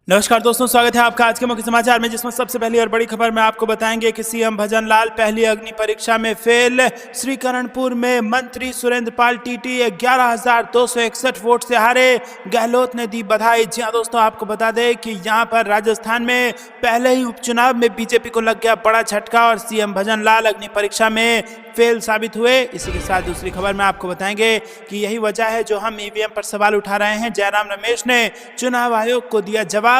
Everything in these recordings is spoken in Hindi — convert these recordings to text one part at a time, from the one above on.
नमस्कार दोस्तों, स्वागत है आपका आज के मुख्य समाचार में, जिसमें सबसे पहली और बड़ी खबर में आपको बताएंगे कि सीएम भजनलाल पहली अग्नि परीक्षा में फेल। श्रीकरणपुर में मंत्री सुरेंद्र पाल टीटी 11,261 वोट से हारे। गहलोत ने दी बधाई। जी हां दोस्तों, आपको बता दें कि यहां पर राजस्थान में पहले ही उपचुनाव में बीजेपी को लग गया बड़ा झटका और सीएम भजनलाल अग्नि परीक्षा में फेल साबित हुए। इसी के साथ दूसरी खबर में आपको बताएंगे कि यही वजह है जो हम ईवीएम पर सवाल उठा रहे हैं। जयराम रमेश ने चुनाव आयोग को दिया जवाब।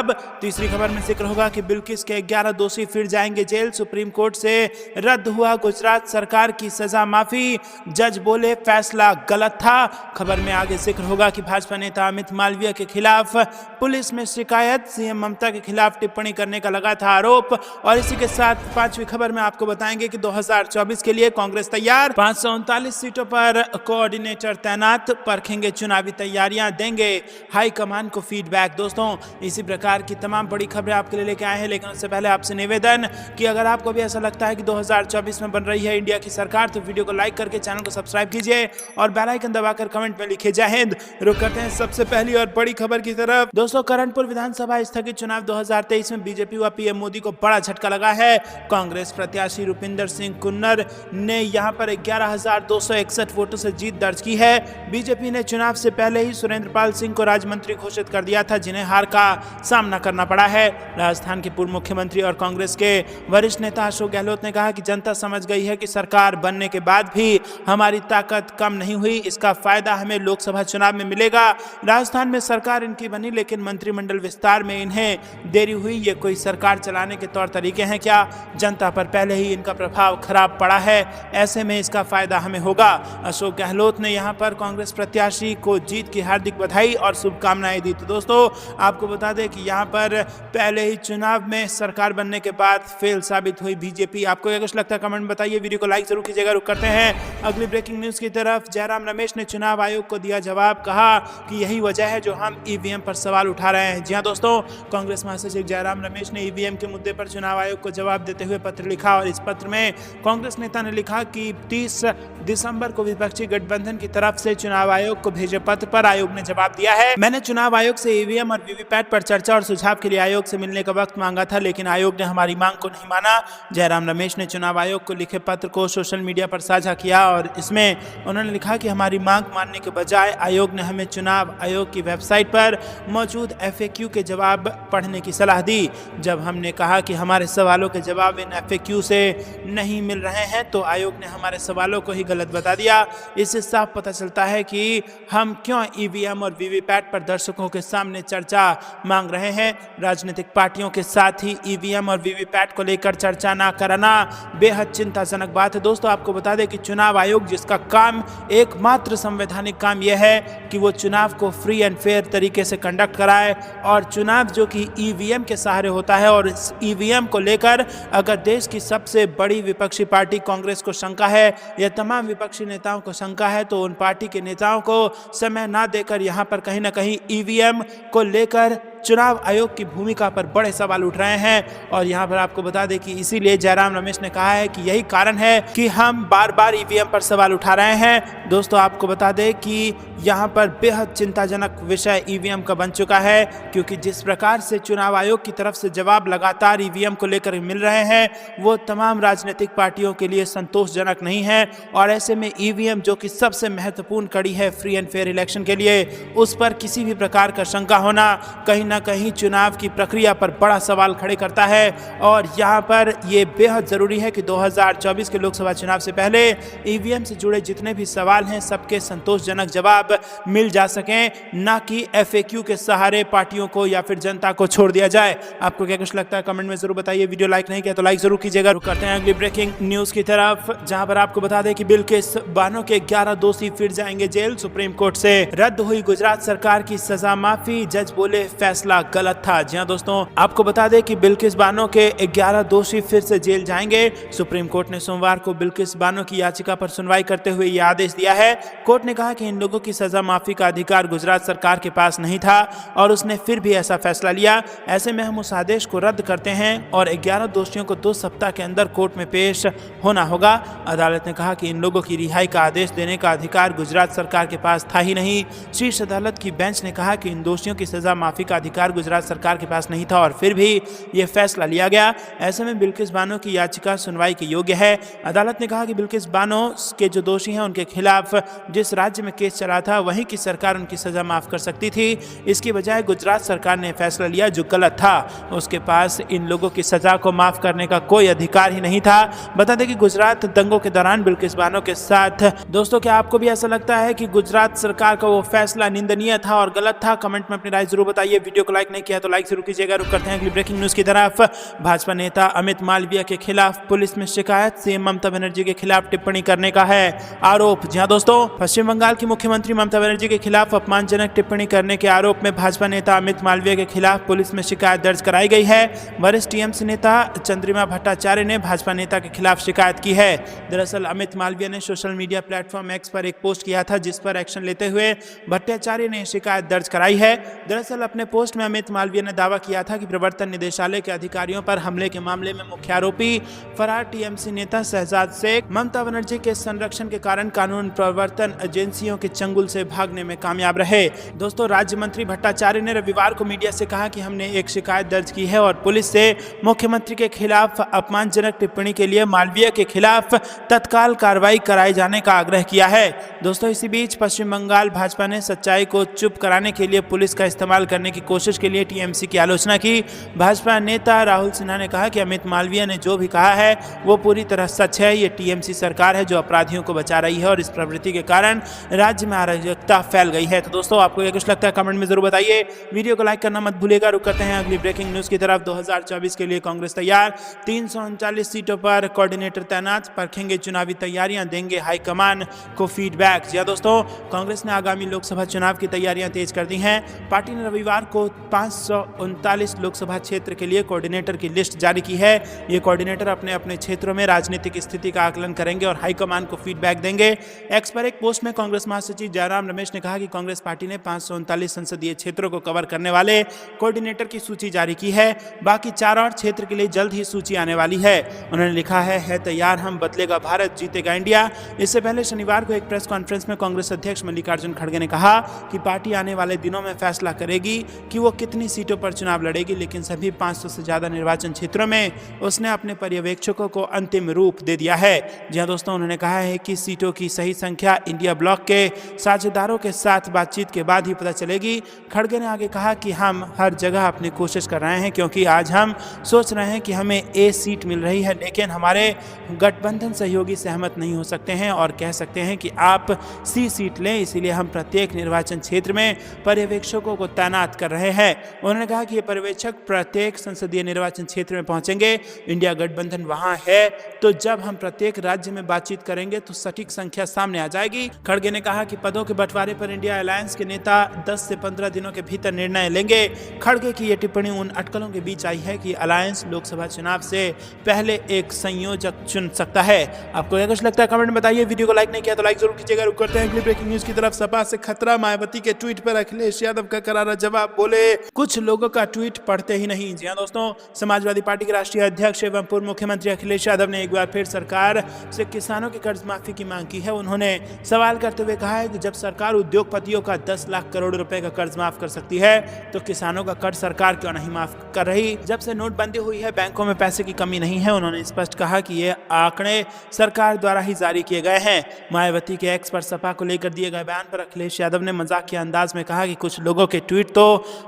तीसरी खबर में जिक्र होगा कि बिल्किस के 11 दोषी फिर जाएंगे जेल। सुप्रीम कोर्ट से रद्द हुआ गुजरात सरकार की सजा माफी। जज बोले फैसला गलत था। खबर में आगे जिक्र होगा कि भाजपा नेता अमित मालवीय के खिलाफ पुलिस में शिकायत। सीएम ममता के खिलाफ टिप्पणी करने का लगा था आरोप। और इसी के साथ पांचवी खबर में आपको बताएंगे कि 2024 के लिए कांग्रेस तैयार। 539 सीटों पर कोऑर्डिनेटर तैनात। परखेंगे चुनावी तैयारियां, देंगे हाईकमान को फीडबैक। दोस्तों, इसी प्रकार की तमाम बड़ी खबरें आपके लिए लेके आए हैं, लेकिन उससे पहले आपसे निवेदन कि अगर आपको भी ऐसा लगता है कि 2024 में बन रही है इंडिया की सरकार, तो वीडियो को लाइक करके चैनल को सब्सक्राइब कीजिए और बेल आइकन दबाकर कमेंट में लिखिए जय हिंद। रुक करते हैं सबसे पहली और बड़ी खबर की तरफ। दोस्तों, करणपुर विधानसभा स्थगित चुनाव 2023 में बीजेपी व पीएम मोदी को बड़ा झटका लगा है। कांग्रेस प्रत्याशी रुपिंदर सिंह कुन्नर ने यहां पर 11,261 वोटों से जीत दर्ज की है। बीजेपी ने चुनाव से पहले ही सुरेंद्र पाल सिंह को राज्य मंत्री घोषित कर दिया था, जिन्हें हार का सामना करना पड़ा है। राजस्थान के पूर्व मुख्यमंत्री और कांग्रेस के वरिष्ठ नेता अशोक गहलोत ने कहा कि जनता समझ गई है कि सरकार बनने के बाद भी हमारी ताकत कम नहीं हुई। इसका फायदा हमें लोकसभा चुनाव में मिलेगा। राजस्थान में सरकार इनकी बनी, लेकिन मंत्रिमंडल विस्तार में इन्हें देरी हुई। ये कोई सरकार चलाने के तौर तरीके हैं क्या? जनता पर पहले ही इनका प्रभाव खराब पड़ा है, ऐसे में इसका फायदा हमें होगा। अशोक गहलोत ने यहां पर कांग्रेस प्रत्याशी को जीत की हार्दिक बधाई और शुभकामनाएं दी। तो दोस्तों, आपको बता दें कि यहां पर पहले ही चुनाव में सरकार बनने के बाद फेल साबित हुई बीजेपी। आपको क्या कुछ लगता है कमेंट में बताइए। वीडियो को लाइक जरूर कीजिएगा। रुक करते हैं अगली ब्रेकिंग न्यूज की तरफ। जयराम रमेश ने चुनाव आयोग को दिया जवाब। कहा कि यही वजह है जो हम ईवीएम पर सवाल उठा रहे हैं। जी हां दोस्तों, कांग्रेस महासचिव जयराम रमेश ने ईवीएम के मुद्दे पर चुनाव आयोग को जवाब देते हुए पत्र लिखा और इस पत्र में कांग्रेस नेता ने लिखा कि 30 दिसंबर को विपक्षी गठबंधन की तरफ से चुनाव आयोग को भेजे पत्र पर आयोग ने जवाब दिया है। मैंने चुनाव आयोग से ईवीएम और वीवीपैट पर चर्चा और सुझाव के लिए आयोग से मिलने का वक्त मांगा था, लेकिन आयोग ने हमारी मांग को नहीं माना। जयराम रमेश ने चुनाव आयोग को लिखे पत्र को सोशल मीडिया पर साझा किया और इसमें उन्होंने लिखा कि हमारी मांग मानने के बजाय आयोग ने हमें चुनाव आयोग की वेबसाइट पर मौजूद FAQ के जवाब पढ़ने की सलाह दी। जब हमने कहा कि हमारे सवालों के जवाब इन FAQ से नहीं मिल रहे हैं, तो आयोग ने हमारे सवालों को ही गलत बता दिया। इससे साफ पता चलता है कि हम क्यों ईवीएम और वीवीपैट पर दर्शकों के सामने चर्चा मांग रहे हैं। राजनीतिक पार्टियों के साथ ही ईवीएम और वीवीपैट को लेकर चर्चा ना कराना बेहद चिंताजनक बात है। दोस्तों, आपको बता दें कि चुनाव आयोग, जिसका काम एकमात्र संवैधानिक काम यह है कि वो चुनाव को फ्री एंड फेयर तरीके से कंडक्ट कराए, और चुनाव जो कि ईवीएम के सहारे होता है, और इस ईवीएम को लेकर अगर देश की सबसे बड़ी विपक्षी पार्टी कांग्रेस को शंका है या तमाम विपक्षी नेताओं को शंका है, तो उन पार्टी के नेताओं को समय ना देकर यहाँ पर कहीं ना कहीं ईवीएम को लेकर चुनाव आयोग की भूमिका पर बड़े सवाल उठ रहे हैं। और यहाँ पर आपको बता दें कि इसीलिए जयराम रमेश ने कहा है कि यही कारण है कि हम बार बार ईवीएम पर सवाल उठा रहे हैं। दोस्तों, आपको बता दें कि यहाँ पर बेहद चिंताजनक विषय ईवीएम का बन चुका है, क्योंकि जिस प्रकार से चुनाव आयोग की तरफ से जवाब लगातार ईवीएम को लेकर मिल रहे हैं, वो तमाम राजनीतिक पार्टियों के लिए संतोषजनक नहीं है। और ऐसे में ईवीएम, जो कि सबसे महत्वपूर्ण कड़ी है फ्री एंड फेयर इलेक्शन के लिए, उस पर किसी भी प्रकार का शंका होना कहीं ना कहीं चुनाव की प्रक्रिया पर बड़ा सवाल खड़े करता है। और यहाँ पर यह बेहद जरूरी है कि 2024 के लोकसभा चुनाव से पहले ईवीएम से जुड़े जितने भी सवाल हैं, सबके संतोषजनक जवाब मिल जा सकें, ना कि FAQ के सहारे पार्टियों को या फिर जनता को छोड़ दिया जाए। आपको क्या कुछ लगता है कमेंट में जरूर बताइए। वीडियो लाइक नहीं किया तो लाइक जरूर कीजिएगा। रुक करते हैं अगली ब्रेकिंग न्यूज की तरफ, जहां पर आपको बता दें कि बिल्किस बानो के 11 दोषी फिर जाएंगे जेल। सुप्रीम कोर्ट से रद्द हुई गुजरात सरकार की सजा माफी। जज बोले फैसला गलत था। जी हां दोस्तों, आपको बता दें कि बिल्किस बानो के 11 दोषी फिर से जेल जाएंगे। सुप्रीम कोर्ट ने सोमवार को बिल्किस बानो की याचिका पर सुनवाई करते हुए यह आदेश दिया है। कोर्ट ने कहा कि इन लोगों की सजा माफी का अधिकार गुजरात सरकार के पास नहीं था और उसने फिर भी ऐसा फैसला लिया। ऐसे में हम उस आदेश को रद्द करते हैं और 11 दोषियों को 2 सप्ताह के अंदर कोर्ट में पेश होना होगा। अदालत ने कहा कि इन लोगों की रिहाई का आदेश देने का अधिकार गुजरात सरकार के पास था ही नहीं। शीर्ष अदालत की बेंच ने कहा कि इन दोषियों की सजा माफी का अधिकार अधिकार गुजरात सरकार के पास नहीं था और फिर भी ये फैसला लिया गया। ऐसे में बिल्किस बानो की याचिका सुनवाई के योग्य है। अदालत ने कहा कि बिल्किस बानो के जो दोषी हैं उनके खिलाफ जिस राज्य में केस चला था वहीं की सरकार उनकी सजा माफ कर सकती थी। इसकी बजाय गुजरात सरकार ने फैसला लिया जो गलत था। उसके पास इन लोगों की सजा को माफ करने का कोई अधिकार ही नहीं था। बता दें कि गुजरात दंगों के दौरान बिल्किस बानो के साथ दोस्तों क्या आपको भी ऐसा लगता है कि गुजरात सरकार का वो फैसला निंदनीय था और गलत था? कमेंट में अपनी राय जरूर बताइए। वीडियो को लाइक नहीं किया तो लाइक जरूर कीजिएगा। रुक करते हैं अगली ब्रेकिंग न्यूज की तरफ। भाजपा नेता अमित मालवीय के खिलाफ पुलिस में शिकायत। सीएम ममता बनर्जी के खिलाफ टिप्पणी करने का है आरोप। जी हां दोस्तों, पश्चिम बंगाल की मुख्यमंत्री ममता बनर्जी के खिलाफ अपमानजनक टिप्पणी करने के आरोप में भाजपा नेता अमित मालवीय के खिलाफ पुलिस में शिकायत दर्ज कराई गई है। वरिष्ठ टीएमसी नेता चंद्रिमा भट्टाचार्य ने भाजपा नेता के खिलाफ शिकायत की है। दरअसल अमित मालवीय ने सोशल मीडिया प्लेटफॉर्म एक्स पर एक पोस्ट किया था जिस पर एक्शन लेते हुए भट्टाचार्य ने शिकायत दर्ज कराई है। दरअसल अपने पोस्ट में अमित मालवीय ने दावा किया था कि प्रवर्तन निदेशालय के अधिकारियों पर हमले के मामले में मुख्य आरोपी फरार टीएमसी नेता शहजाद शेख ममता बनर्जी के संरक्षण के कारण कानून प्रवर्तन एजेंसियों के चंगुल से भागने में कामयाब रहे। दोस्तों, राज्य मंत्री भट्टाचार्य ने रविवार को मीडिया से कहा कि हमने एक शिकायत दर्ज की है और पुलिस से मुख्यमंत्री के खिलाफ अपमानजनक टिप्पणी के लिए मालवीय के खिलाफ तत्काल कार्रवाई कराए जाने का आग्रह किया है। दोस्तों, इसी बीच पश्चिम बंगाल भाजपा ने सच्चाई को चुप कराने के लिए पुलिस का इस्तेमाल करने की कोशिश के लिए टीएमसी की आलोचना की। भाजपा नेता राहुल सिन्हा ने कहा कि अमित मालवीय ने जो भी कहा है वो पूरी तरह सच है। ये टीएमसी सरकार है जो अपराधियों को बचा रही है और इस प्रवृत्ति के कारण राज्य में अराजकता फैल गई है। तो दोस्तों, आपको ये कुछ लगता है कमेंट में जरूर बताइए। वीडियो को लाइक करना मत भूलिएगा। रुक करते हैं अगली ब्रेकिंग न्यूज की तरफ। 2024 के लिए कांग्रेस तैयार। 339 सीटों पर कोऑर्डिनेटर तैनात। परखेंगे चुनावी तैयारियां, देंगे हाईकमान को फीडबैक। जी दोस्तों, कांग्रेस ने आगामी लोकसभा चुनाव की तैयारियां तेज कर दी हैं। पार्टी ने रविवार को 539 लोकसभा क्षेत्र के लिए कोऑर्डिनेटर की लिस्ट जारी की है। ये कोऑर्डिनेटर अपने अपने क्षेत्रों में राजनीतिक स्थिति का आकलन करेंगे और हाईकमान को फीडबैक देंगे। एक्स पर एक पोस्ट में कांग्रेस महासचिव जयराम रमेश ने कहा कि कांग्रेस पार्टी ने 539 संसदीय क्षेत्रों को कवर करने वाले कोऑर्डिनेटर की सूची जारी की है। बाकी 4 और क्षेत्र के लिए जल्द ही सूची आने वाली है। उन्होंने लिखा है तैयार हम, बदलेगा भारत, जीतेगा इंडिया। इससे पहले शनिवार को एक प्रेस कॉन्फ्रेंस में कांग्रेस अध्यक्ष मल्लिकार्जुन खड़गे ने कहा कि पार्टी आने वाले दिनों में फैसला करेगी कि वो कितनी सीटों पर चुनाव लड़ेगी, लेकिन सभी 500 से ज्यादा निर्वाचन क्षेत्रों में उसने अपने पर्यवेक्षकों को अंतिम रूप दे दिया है। जी हां दोस्तों, उन्होंने कहा है कि सीटों की सही संख्या इंडिया ब्लॉक के साझेदारों के साथ बातचीत के बाद ही पता चलेगी। खड़गे ने आगे कहा कि हम हर जगह अपनी कोशिश कर रहे हैं क्योंकि आज हम सोच रहे हैं कि हमें ए सीट मिल रही है, लेकिन हमारे गठबंधन सहयोगी सहमत नहीं हो सकते हैं और कह सकते हैं कि आप सी सीट लें। इसीलिए हम प्रत्येक निर्वाचन क्षेत्र में पर्यवेक्षकों को तैनात कर रहे हैं। उन्होंने कहा कि ये पर्यवेक्षक प्रत्येक संसदीय निर्वाचन क्षेत्र में पहुंचेंगे। इंडिया गठबंधन वहां है, तो जब हम प्रत्येक राज्य में बातचीत करेंगे तो सटीक संख्या सामने आ जाएगी। खड़गे ने कहा कि पदों के बंटवारे पर इंडिया अलायंस के नेता 10 से 15 दिनों के भीतर निर्णय लेंगे। खड़गे की यह टिप्पणी उन अटकलों के बीच आई है कि अलायंस लोकसभा चुनाव से पहले एक संयोजक चुन सकता है। आपको क्या कुछ लगता है कमेंट में बताइए। वीडियो को लाइक नहीं किया तो लाइक जरूर कीजिएगा। रुक करते हैं अगली ब्रेकिंग न्यूज की तरफ। सपा से खतरा, मायावती के ट्वीट पर अखिलेश यादव का करारा जवाब। बोले कुछ लोगों का ट्वीट पढ़ते ही नहीं। जी हां दोस्तों, समाजवादी पार्टी के राष्ट्रीय अध्यक्ष एवं पूर्व मुख्यमंत्री अखिलेश यादव ने एक बार फिर सरकार से किसानों की कर्ज माफी की मांग की है। उन्होंने सवाल करते हुए कहा है कि जब सरकार उद्योगपतियों का 10 लाख करोड़ रुपए का कर्ज माफ कर सकती है तो किसानों का कर्ज सरकार क्यों नहीं माफ कर रही। जब से नोटबंदी हुई है बैंकों में पैसे की कमी नहीं है। उन्होंने स्पष्ट कहा कि ये आंकड़े सरकार द्वारा ही जारी किए गए हैं। मायावती के एक्स पर सपा को लेकर दिए गए बयान पर अखिलेश यादव ने मजाकिया अंदाज में कहा कि कुछ लोगों के ट्वीट तो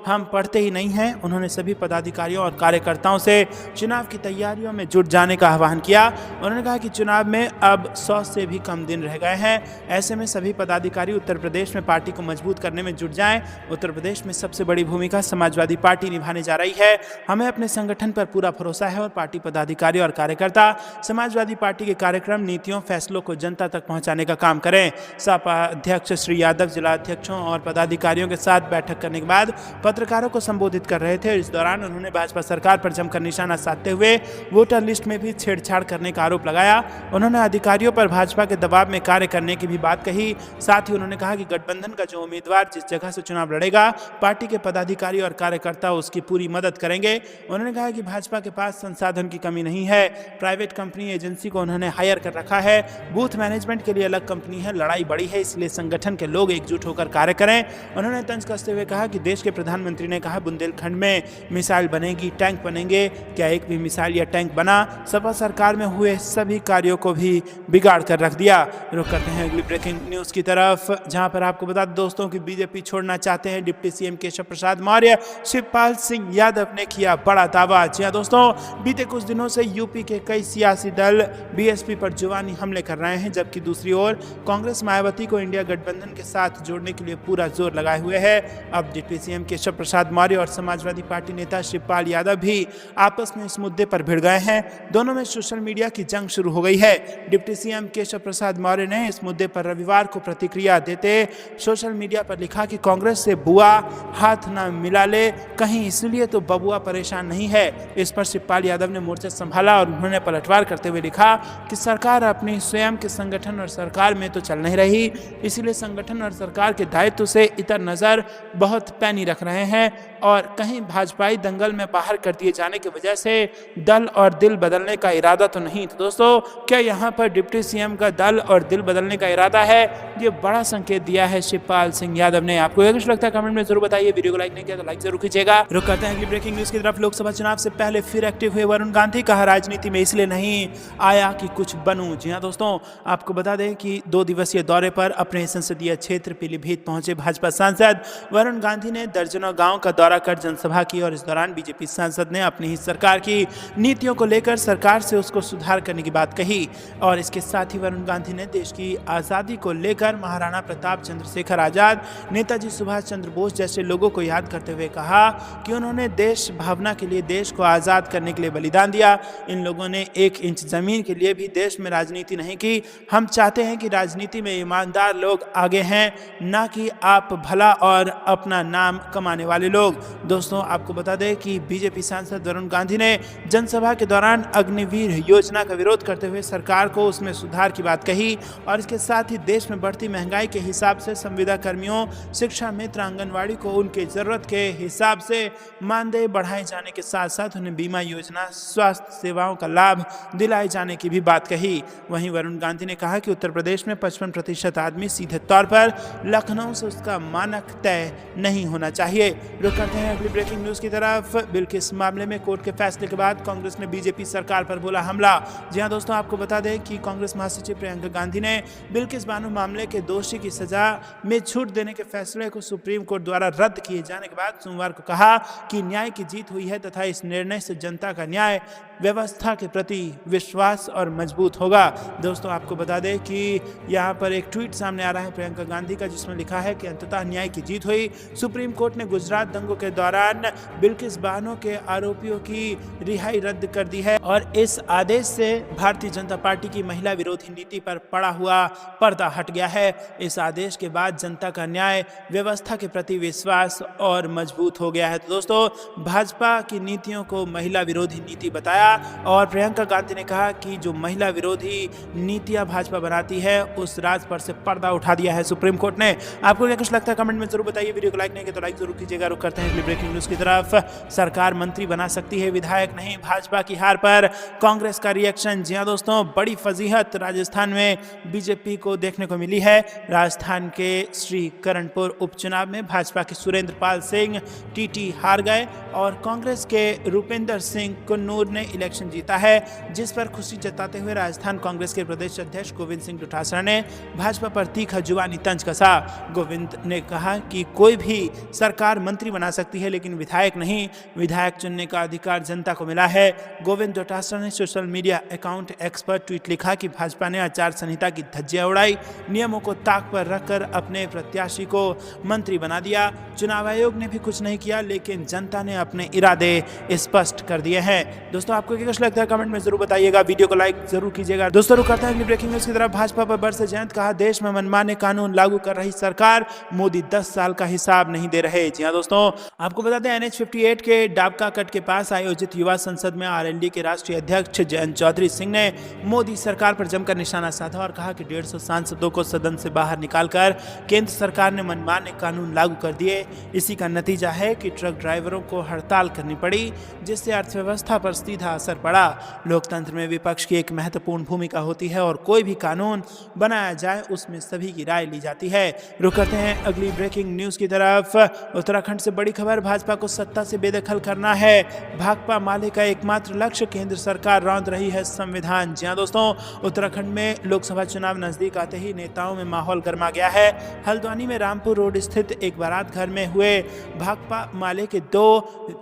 हम पढ़ते ही नहीं हैं। उन्होंने सभी पदाधिकारियों और कार्यकर्ताओं से चुनाव की तैयारियों में जुट जाने का आह्वान किया। उन्होंने कहा कि चुनाव में अब 100 से भी कम दिन रह गए हैं। ऐसे में सभी पदाधिकारी उत्तर प्रदेश में पार्टी को मजबूत करने में जुट जाएं। उत्तर प्रदेश में सबसे बड़ी भूमिका समाजवादी पार्टी निभाने जा रही है। हमें अपने संगठन पर पूरा भरोसा है और पार्टी पदाधिकारी और कार्यकर्ता समाजवादी पार्टी के कार्यक्रम, नीतियों, फैसलों को जनता तक पहुंचाने का काम करें। सपा अध्यक्ष श्री यादव जिला अध्यक्षों और पदाधिकारियों के साथ बैठक करने के बाद पत्रकारों को संबोधित कर रहे थे। इस दौरान उन्होंने भाजपा सरकार पर जमकर निशाना साधते हुए वोटर लिस्ट में भी छेड़छाड़ करने का आरोप लगाया। उन्होंने अधिकारियों पर भाजपा के दबाव में कार्य करने की भी बात कही। साथ ही उन्होंने कहा कि गठबंधन का जो उम्मीदवार जिस जगह से चुनाव लड़ेगा, पार्टी के पदाधिकारी और कार्यकर्ता उसकी पूरी मदद करेंगे। उन्होंने कहा कि भाजपा के पास संसाधन की कमी नहीं है। प्राइवेट कंपनी एजेंसी को उन्होंने हायर कर रखा है। बूथ मैनेजमेंट के लिए अलग कंपनी है। लड़ाई बड़ी है, इसलिए संगठन के लोग एकजुट होकर कार्य करें। उन्होंने तंज कसते हुए कहा कि देश के प्रधानमंत्री ने कहा, बुंदेलखंड में मिसाइल बनेगी, टैंक बनेंगे, क्या एक भी मिसाइल या टैंक बना? सपा सरकार में हुए सभी कार्यों को भी बिगाड़ कर रख दिया। रुक करते हैं अगली ब्रेकिंग न्यूज की तरफ, जहां पर आपको बता दें दोस्तों कि बीजेपी छोड़ना चाहते हैं डिप्टी सीएम केशव प्रसाद मौर्य। शिवपाल सिंह यादव ने किया बड़ा दावा। जी हां दोस्तों, बीते कुछ दिनों से यूपी के कई सियासी दल बीएसपी पर जुबानी हमले कर रहे हैं, जबकि दूसरी ओर कांग्रेस मायावती को इंडिया गठबंधन के साथ जोड़ने के लिए पूरा जोर लगाए हुए है। अब डिप्टी सीएम केशव प्रसाद मौर्य और समाजवादी पार्टी नेता शिवपाल यादव भी आपस में इस मुद्दे पर भिड़ गए हैं। दोनों में सोशल मीडिया की जंग शुरू हो गई है। डिप्टी सीएम केशव प्रसाद मौर्य ने इस मुद्दे पर रविवार को प्रतिक्रिया देते सोशल मीडिया पर लिखा कि कांग्रेस से बुआ हाथ न मिला ले, कहीं इसलिए तो बबुआ परेशान नहीं है। इस पर शिवपाल यादव ने मोर्चा संभाला और उन्होंने पलटवार करते हुए लिखा कि सरकार अपनी स्वयं के संगठन और सरकार में तो चल नहीं रही, इसीलिए संगठन और सरकार के दायित्व से इतर नजर बहुत पैनी रख रहे हैं और कहीं भाजपाई दंगल में बाहर कर दिए जाने की वजह से दल और दिल बदलने का इरादा तो नहीं। तो दोस्तों, क्या यहाँ पर डिप्टी सीएम का दल और दिल बदलने का इरादा है? ये बड़ा संकेत दिया है शिवपाल सिंह यादव ने। आपको यह कुछ लगता है कमेंट में जरूर बताइए। वीडियो को लाइक नहीं किया तो लाइक जरूर कीजिएगा। रुक करते हैं अगली ब्रेकिंग न्यूज की तरफ। लोकसभा चुनाव से पहले फिर एक्टिव हुए वरुण गांधी, कहा राजनीति में इसलिए नहीं आया कि कुछ बनूं। जी हाँ दोस्तों, आपको बता दें कि 2 दिवसीय दौरे पर अपने संसदीय क्षेत्र पीलीभीत पहुंचे भाजपा सांसद वरुण गांधी ने दर्जनों गांव का दौरा कर जनसभा की और इस दौरान बीजेपी सांसद ने अपनी ही सरकार की नीतियों को लेकर सरकार से उसको सुधार करने की बात कही। और इसके साथ ही वरुण गांधी ने देश की आज़ादी को लेकर महाराणा प्रताप चंद्रशेखर आजाद, नेताजी सुभाष चंद्र बोस जैसे लोगों को याद करते हुए कहा कि उन्होंने देश भावना के लिए देश को आज़ाद करने के लिए बलिदान दिया। इन लोगों ने 1 इंच जमीन के लिए भी देश में राजनीति नहीं की। हम चाहते हैं कि राजनीति में ईमानदार लोग आगे हैं, ना कि आप भला और अपना नाम कमाने वाले लोग। दोस्तों, आपको बता दें कि बीजेपी सांसद वरुण गांधी ने जनसभा के दौरान अग्निवीर योजना का विरोध करते हुए सरकार को उसमें सुधार की बात कही और इसके साथ ही देश में बढ़ती महंगाई के हिसाब से संविदा कर्मियों, शिक्षा मित्र, आंगनवाड़ी को उनके जरूरत के हिसाब से मानदेय बढ़ाए जाने के साथ साथ उन्हें बीमा योजना, स्वास्थ्य सेवाओं का लाभ दिलाए जाने की भी बात कही। वहीं वरुण गांधी ने कहा कि उत्तर प्रदेश में 55% आदमी सीधे तौर पर लखनऊ से उसका मानक तय नहीं होना चाहिए। रुक करते हैं अगली ब्रेकिंग न्यूज की तरफ। बिल्किस मामले में कोर्ट के फैसले के बाद कांग्रेस ने बीजेपी सरकार पर बोला हमला। जी हां दोस्तों, आपको बता दें कि कांग्रेस महासचिव प्रियंका गांधी ने बिल्किस बानो मामले के दोषी की सजा में छूट देने के फैसले को सुप्रीम कोर्ट द्वारा रद्द किए जाने के बाद सोमवार को कहा कि न्याय की जीत हुई है तथा इस निर्णय से जनता का न्याय व्यवस्था के प्रति विश्वास और मजबूत होगा। दोस्तों, आपको बता दें कि यहाँ पर एक ट्वीट सामने आ रहा है प्रियंका गांधी का, जिसमें लिखा है कि अंततः न्याय की जीत हुई। सुप्रीम कोर्ट ने गुजरात दंगों के दौरान बिल्किस बानो के आरोपियों की रिहाई रद्द कर दी है और इस आदेश से भारतीय जनता पार्टी की महिला विरोधी नीति पर पड़ा हुआ पर्दा हट गया है। इस आदेश के बाद जनता का न्याय व्यवस्था के प्रति विश्वास और मजबूत हो गया है। तो दोस्तों, भाजपा की नीतियों को महिला विरोधी नीति बताया और प्रियंका गांधी ने कहा कि जो महिला विरोधी नीतियां भाजपा बनाती है उस राज पर से पर्दा उठा दिया है सुप्रीम कोर्ट ने। आपको क्या कुछ लगता है कमेंट में जरूर बताइए। वीडियो को लाइक नहीं किया तो लाइक जरूर कीजिएगा। रुक करते हैं अगली ब्रेकिंग न्यूज की तरफ। सरकार मंत्री बना सकती है, विधायक नहीं, भाजपा की हार पर कांग्रेस का रिएक्शन। जी हां दोस्तों, बड़ी फजीहत राजस्थान में बीजेपी को देखने को मिली है। राजस्थान के श्री करणपुर उपचुनाव में भाजपा के सुरेंद्र पाल सिंह टीटी हार गए और कांग्रेस के रूपेंद्र सिंह कुन्नूर ने इलेक्शन जीता है, जिस पर खुशी जताते हुए राजस्थान कांग्रेस के प्रदेश अध्यक्ष गोविंद सिंह डोटासरा ने भाजपा पर तीखा जुबानी तंज कसा। गोविंद ने कहा कि कोई भी सरकार मंत्री बना सकती है लेकिन विधायक नहीं, विधायक चुनने का अधिकार जनता को मिला है। गोविंद डोटासरा ने सोशल मीडिया अकाउंट एक्स पर ट्वीट लिखा कि भाजपा ने आचार संहिता की धज्जियां उड़ाई, नियमों को ताक पर रखकर अपने प्रत्याशी को मंत्री बना दिया। चुनाव आयोग ने भी कुछ नहीं किया लेकिन जनता ने अपने इरादे स्पष्ट कर दिए हैं। दोस्तों, आपको क्या लगता है कमेंट में जरूर बताइएगा। वीडियो को लाइक जरूर कीजिएगा। दोस्तों, रुक करते हैं अगली ब्रेकिंग न्यूज की तरफ। भाजपा पर बरसे जयंत, कहा देश में मनमाने कानून लागू कर रही सरकार, मोदी 10 साल का हिसाब नहीं दे रहे। जी हां दोस्तों, आपको बता दें NH 58 के डाबका कट के पास आयोजित युवा संसद में RLD के राष्ट्रीय अध्यक्ष जयंत चौधरी सिंह ने मोदी सरकार पर जमकर निशाना साधा और कहा कि 150 सांसदों को सदन से बाहर निकालकर केंद्र सरकार ने मनमाने कानून लागू कर दिए। इसी का नतीजा है कि ट्रक ड्राइवरों को हड़ताल करनी पड़ी, जिससे अर्थव्यवस्था पर सीधा असर पड़ा। लोकतंत्र में विपक्ष की एक महत्वपूर्ण भूमिका होती है और कोई भी कानून बनाया जाए उसमें सभी की राय ली जाती है। रुक करते हैं अगली ब्रेकिंग न्यूज की तरफ। उत्तराखंड से बड़ी खबर, भाजपा को सत्ता से बेदखल करना है भाकपा माले का एकमात्र लक्ष्य, केंद्र सरकार रौंद रही है संविधान। जी हां दोस्तों, उत्तराखंड में लोकसभा चुनाव नजदीक आते ही नेताओं में माहौल गर्मा गया है। हल्द्वानी में रामपुर रोड स्थित एक बारात घर में हुए भाकपा माले के 2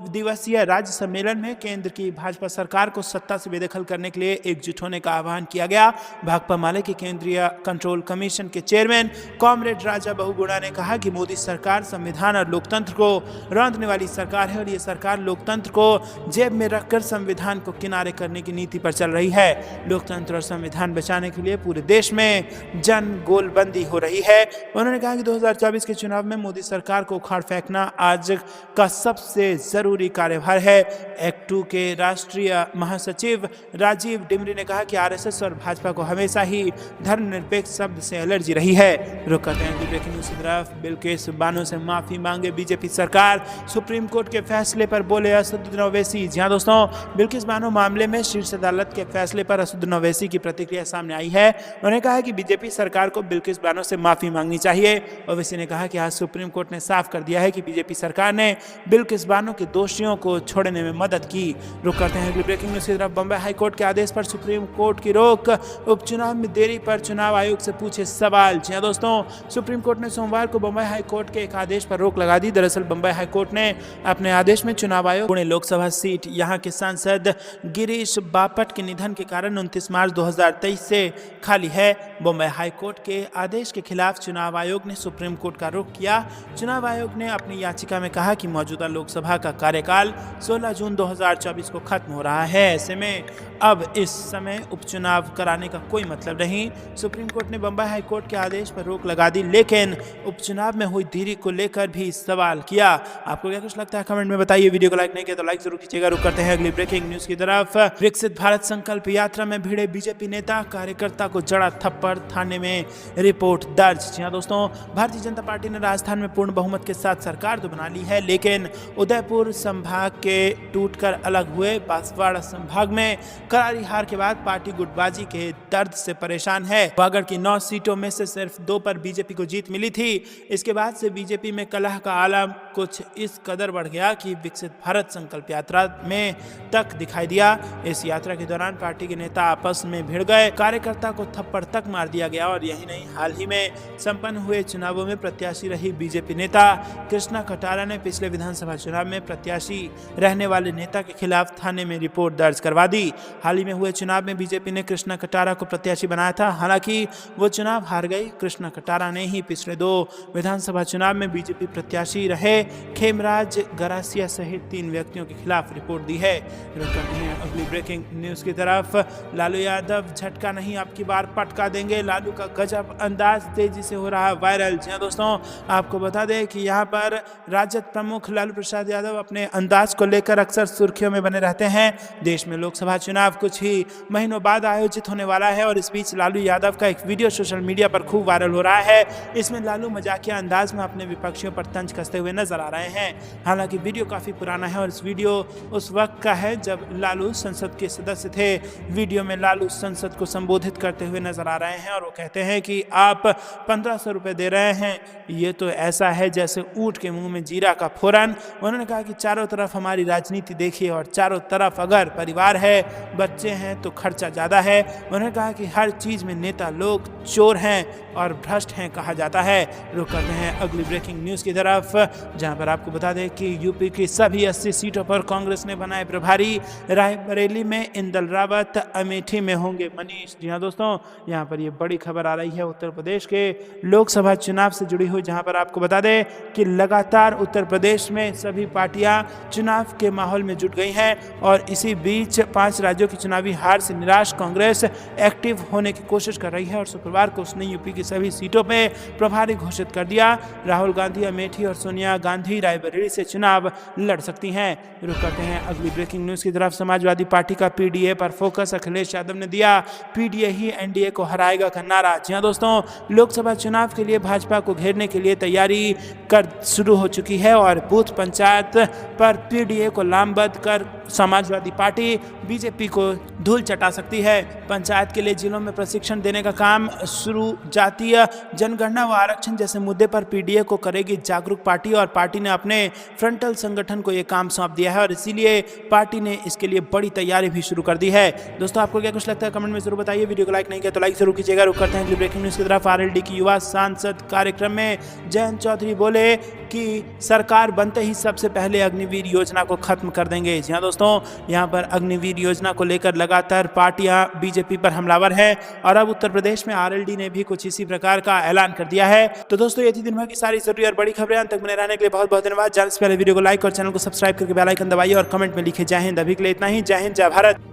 दिवसीय राज्य सम्मेलन में केंद्र की भाजपा सरकार को सत्ता से बेदखल करने के लिए एकजुट होने का आह्वान किया गया। भाकपा माले के केंद्रीय कंट्रोल कमीशन के चेयरमैन कॉमरेड राजा बहुगुणा ने कहा कि मोदी सरकार संविधान और लोकतंत्र को रौंदने वाली सरकार है और ये सरकार लोकतंत्र को जेब में रखकर संविधान को किनारे करने की नीति पर चल रही है। लोकतंत्र और संविधान बचाने के लिए पूरे देश में जन गोलबंदी हो रही है। उन्होंने कहा कि 2024 के चुनाव में मोदी सरकार को उखाड़ फेंकना आज का सबसे जरूरी कार्यभार है। एक्ट 2 के राष्ट्रीय महासचिव राजीव डिमरी ने कहा कि आरएसएस और भाजपा को हमेशा ही धर्मनिरपेक्ष शब्द से एलर्जी रही है। रुक करते हैं ब्रेकिंग न्यूज की तरफ। बिल्किस बानो से माफी मांगे बीजेपी सरकार, सुप्रीम कोर्ट के फैसले पर बोले असदुद्दीन ओवैसी। जी हां दोस्तों, बिल्किस बानो मामले में शीर्ष अदालत के फैसले पर असदुद्दीन ओवैसी की प्रतिक्रिया सामने आई है। उन्होंने कहा कि बीजेपी सरकार को बिल्किस बानो से माफी मांगनी चाहिए। ओवैसी ने कहा कि आज सुप्रीम कोर्ट ने साफ कर दिया है कि बीजेपी सरकार ने बिल्किस बानो के दोषियों को छोड़ने में मदद की। रुक करते हैं अगली ब्रेकिंग न्यूज की तरफ। बंबई हाईकोर्ट के आदेश पर सुप्रीम कोर्ट की रोक, उपचुनाव में देरी पर चुनाव आयोग से पूछे सवाल। जी हां दोस्तों, सुप्रीम कोर्ट ने सोमवार को बंबई हाईकोर्ट के एक आदेश पर रोक लगा दी। दरअसल बंबई हाईकोर्ट ने अपने आदेश में चुनाव आयोग पुणे लोकसभा सीट यहां के सांसद गिरीश बापट के निधन के कारण 29 मार्च 2023 से खाली है। बंबई हाईकोर्ट के आदेश के खिलाफ चुनाव आयोग ने सुप्रीम कोर्ट का रुख किया। चुनाव आयोग ने अपनी याचिका में कहा कि मौजूदा लोकसभा का कार्यकाल 16 जून 2024 को खत्म हो रहा है। ऐसे में अब इस समय उपचुनाव कराने का कोई मतलब नहीं। सुप्रीम कोर्ट ने बंबई हाईकोर्ट के आदेश पर रोक लगा दी, लेकिन उपचुनाव में हुई देरी को लेकर भी सवाल किया। आपको क्या कुछ लगता है कमेंट में बताइए। वीडियो को लाइक नहीं किया तो लाइक जरूर कीजिएगा। रुक करते हैं अगली ब्रेकिंग न्यूज की तरफ। विकसित भारत संकल्प यात्रा में भिड़े बीजेपी नेता, कार्यकर्ता को जड़ा थप्पड़, थाने में रिपोर्ट दर्ज। जी हां दोस्तों, भारतीय जनता पार्टी ने राजस्थान में पूर्ण बहुमत के साथ सरकार तो बना ली है, लेकिन उदयपुर संभाग के टूटकर अलग हुए बांसवाड़ा संभाग में करारी हार के बाद पार्टी गुटबाजी के दर्द से परेशान है। वागड़ की 9 सीटों में से सिर्फ 2 पर बीजेपी को जीत मिली थी। इसके बाद से बीजेपी में कलह का आलम कुछ इस कदर बढ़ गया कि विकसित भारत संकल्प यात्रा में तक दिखाई दिया। इस यात्रा के दौरान पार्टी के नेता आपस में भिड़ गए, कार्यकर्ता को थप्पड़ तक मार दिया गया। और यही नहीं, हाल ही में संपन्न हुए चुनावों में प्रत्याशी रही बीजेपी नेता कृष्णा कटारा ने पिछले विधानसभा चुनाव में प्रत्याशी रहने वाले नेता के खिलाफ थाने में रिपोर्ट दर्ज करवा दी। हाल ही में हुए चुनाव में बीजेपी ने कृष्णा कटारा को प्रत्याशी बनाया था, हालांकि वो चुनाव हार गई। कृष्णा कटारा ने ही पिछले 2 विधानसभा चुनाव में बीजेपी प्रत्याशी रहे खेमराज गरासिया सहित 3 व्यक्तियों के खिलाफ रिपोर्ट दी है। अगली ब्रेकिंग न्यूज की तरफ। लालू यादव झटका नहीं, अब की बार पटका देंगे। लालू का गजब अंदाज तेजी से हो रहा है वायरल। जी हां दोस्तों, आपको बता दें कि यहाँ पर राजद प्रमुख लालू प्रसाद यादव अपने अंदाज को लेकर अक्सर सुर्खियों में बने रहते हैं। देश में लोकसभा चुनाव कुछ ही महीनों बाद आयोजित होने वाला है और इस बीच लालू यादव का एक वीडियो सोशल मीडिया पर खूब वायरल हो रहा है। इसमें लालू मजाकिया अंदाज में अपने विपक्षियों पर तंज कसते हुए नजर आ रहे हैं। हालांकि वीडियो काफी पुराना है और इस वीडियो उस वक्त का है जब लालू संसद के सदस्य थे। वीडियो में लालू संसद को संबोधित करते हुए नजर आ रहे हैं और वो कहते हैं कि आप 1500 रुपए दे रहे हैं, ये तो ऐसा है जैसे ऊंट के मुंह में जीरा का फोरन। उन्होंने कहा कि चारों तरफ हमारी राजनीति देखिए और चारों तरफ अगर परिवार है, बच्चे हैं तो खर्चा ज्यादा है। उन्होंने कहा कि हर चीज में नेता लोग चोर हैं और भ्रष्ट हैं कहा जाता है। रुक करते हैं अगली ब्रेकिंग न्यूज की तरफ, जहां पर आपको बता दें कि यूपी की सभी 80 सीटों पर कांग्रेस ने बनाए प्रभारी। रायबरेली में इंदल रावत, अमेठी में होंगे मनीष। जी हां दोस्तों, यहां पर ये बड़ी खबर आ रही है उत्तर प्रदेश के लोकसभा चुनाव से जुड़ी हुई, जहां पर आपको बता दें कि लगातार उत्तर प्रदेश में सभी पार्टियां चुनाव के माहौल में जुट गई हैं और इसी बीच 5 राज्यों की चुनावी हार से निराश कांग्रेस एक्टिव होने की कोशिश कर रही है और शुक्रवार को उसने यूपी की सभी सीटों पे प्रभारी घोषित कर दिया। राहुल गांधी अमेठी और सोनिया गांधी रायबरेली से चुनाव लड़ सकती हैं। रुक करते हैं अगली ब्रेकिंग न्यूज की तरफ। समाजवादी पार्टी का पीडीए पर फोकस, अखिलेश यादव ने दिया पीडीए ही एनडीए को हराएगा का नारा। जी हां दोस्तों, लोकसभा चुनाव के लिए भाजपा को घेरने के लिए तैयारी कर शुरू हो चुकी है और बूथ पंचायत पर पीडीए को लामबंद कर समाजवादी पार्टी बीजेपी को धूल चटा सकती है। पंचायत के लिए जिलों में प्रशिक्षण देने का काम शुरू। जातीय जनगणना व आरक्षण जैसे मुद्दे पर पीडीए को करेगी जागरूक पार्टी और पार्टी ने अपने फ्रंटल संगठन को ये काम सौंप दिया है और इसीलिए पार्टी ने इसके लिए बड़ी तैयारी भी शुरू कर दी है। दोस्तों आपको क्या कुछ लगता है कमेंट में जरूर बताइए। वीडियो को लाइक नहीं किया तो लाइक जरूर कीजिएगा। रुक करते हैं अगली ब्रेकिंग न्यूज की तरफ। आरएलडी की युवा सांसद कार्यक्रम में जयंत चौधरी बोले कि सरकार बनते ही सबसे पहले अग्निवीर योजना को खत्म कर देंगे। जी हाँ दोस्तों, यहाँ पर अग्निवीर योजना को लेकर लगातार पार्टियां बीजेपी पर हमलावर है और अब उत्तर प्रदेश में आरएलडी ने भी कुछ इसी प्रकार का ऐलान कर दिया है। तो दोस्तों ये थी दिन भर की सारी जरूरी और बड़ी खबरें। अंत तक बने रहने के लिए बहुत बहुत धन्यवाद। जाने से पहले वीडियो को लाइक और चैनल को सब्सक्राइब करके बेल आइकन दबाइए और कमेंट में लिखे जय हिंद। अभी के लिए इतना ही। जय हिंद, जय भारत।